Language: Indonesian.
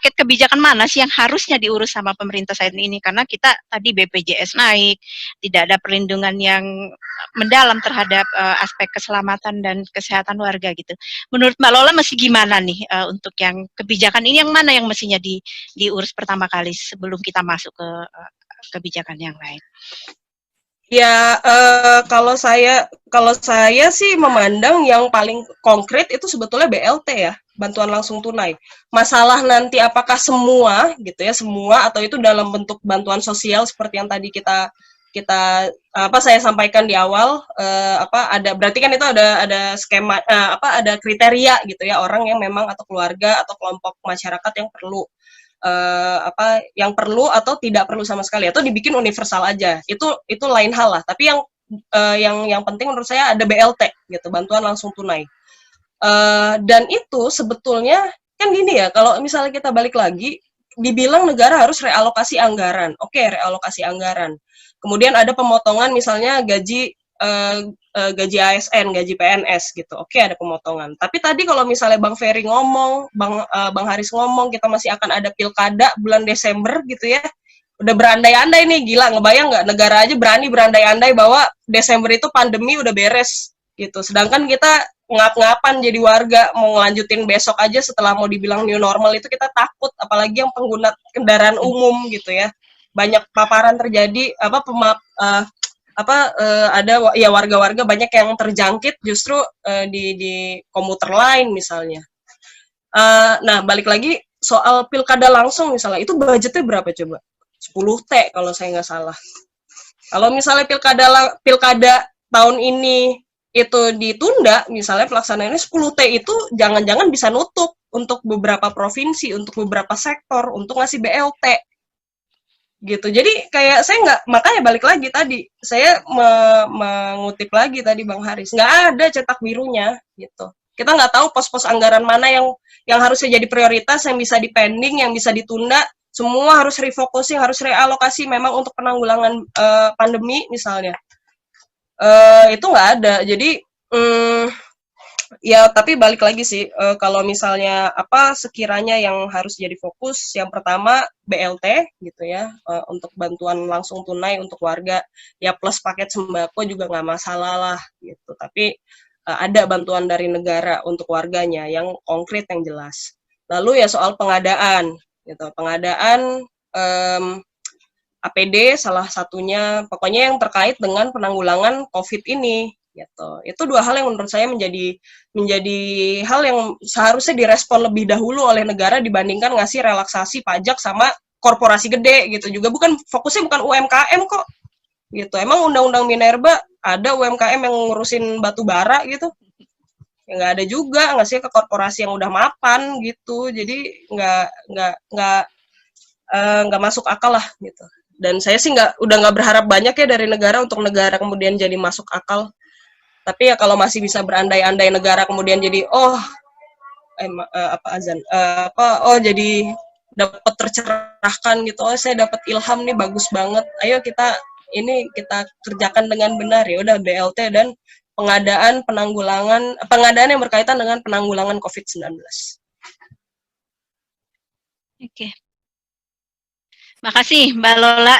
paket kebijakan mana sih yang harusnya diurus sama pemerintah saat ini, karena kita tadi BPJS naik, tidak ada perlindungan yang mendalam terhadap aspek keselamatan dan kesehatan warga gitu. Menurut Mbak Lola masih gimana nih untuk yang kebijakan ini, yang mana yang mestinya diurus pertama kali sebelum kita masuk ke kebijakan yang lain? Ya, kalau saya sih memandang yang paling konkret itu sebetulnya BLT ya, bantuan langsung tunai. Masalah nanti apakah semua gitu ya, semua atau itu dalam bentuk bantuan sosial seperti yang tadi kita kita saya sampaikan di awal, ada berarti kan itu ada skema, ada kriteria gitu ya, orang yang memang atau keluarga atau kelompok masyarakat yang perlu yang perlu atau tidak perlu sama sekali, atau dibikin universal aja, itu lain hal lah. Tapi yang penting menurut saya ada BLT gitu, bantuan langsung tunai. Dan itu sebetulnya kan gini ya, kalau misalnya kita balik lagi, dibilang negara harus realokasi anggaran. Oke, realokasi anggaran. Kemudian ada pemotongan misalnya gaji ASN, gaji PNS gitu. Oke, ada pemotongan. Tapi tadi kalau misalnya Bang Ferry ngomong, Bang Haris ngomong, kita masih akan ada pilkada bulan Desember gitu ya. Udah berandai-andai nih, gila, ngebayang nggak negara aja berani berandai-andai bahwa Desember itu pandemi udah beres gitu. Sedangkan kita ngap-ngapan jadi warga mau ngelanjutin besok aja setelah mau dibilang new normal itu kita takut, apalagi yang pengguna kendaraan umum gitu ya. Banyak paparan terjadi, ada ya warga-warga banyak yang terjangkit justru di komuter lain misalnya. Nah, balik lagi soal pilkada langsung misalnya, itu budgetnya berapa coba? 10T kalau saya nggak salah. Kalau misalnya pilkada tahun ini itu ditunda, misalnya pelaksanaannya 10T itu jangan-jangan bisa nutup untuk beberapa provinsi, untuk beberapa sektor, untuk ngasih BLT gitu. Jadi kayak saya nggak, makanya balik lagi tadi saya mengutip lagi tadi Bang Haris, nggak ada cetak birunya gitu. Kita nggak tahu pos-pos anggaran mana yang harusnya jadi prioritas, yang bisa dipending, yang bisa ditunda. Semua harus refocusing, harus realokasi memang untuk penanggulangan pandemi misalnya. Itu nggak ada. Jadi ya, tapi balik lagi sih, kalau misalnya sekiranya yang harus jadi fokus, yang pertama BLT gitu ya, untuk bantuan langsung tunai untuk warga, ya plus paket sembako juga nggak masalah lah gitu. Tapi ada bantuan dari negara untuk warganya yang konkret, yang jelas. Lalu ya soal pengadaan gitu, pengadaan APD salah satunya, pokoknya yang terkait dengan penanggulangan COVID ini gitu. Itu dua hal yang menurut saya menjadi hal yang seharusnya direspon lebih dahulu oleh negara dibandingkan ngasih relaksasi pajak sama korporasi gede gitu. Juga fokusnya bukan UMKM kok gitu. Emang undang-undang Minerba ada UMKM yang ngurusin batu bara gitu? Ya nggak ada juga, ngasih ke korporasi yang udah mapan gitu. Jadi nggak masuk akal lah gitu. Dan saya sih udah nggak berharap banyak ya dari negara untuk negara kemudian jadi masuk akal. Tapi ya kalau masih bisa berandai-andai negara kemudian jadi jadi dapat tercerahkan gitu, saya dapat ilham nih, bagus banget, ayo kita kerjakan dengan benar, ya udah BLT dan pengadaan yang berkaitan dengan penanggulangan COVID-19. Oke. Makasih Mbak Lola.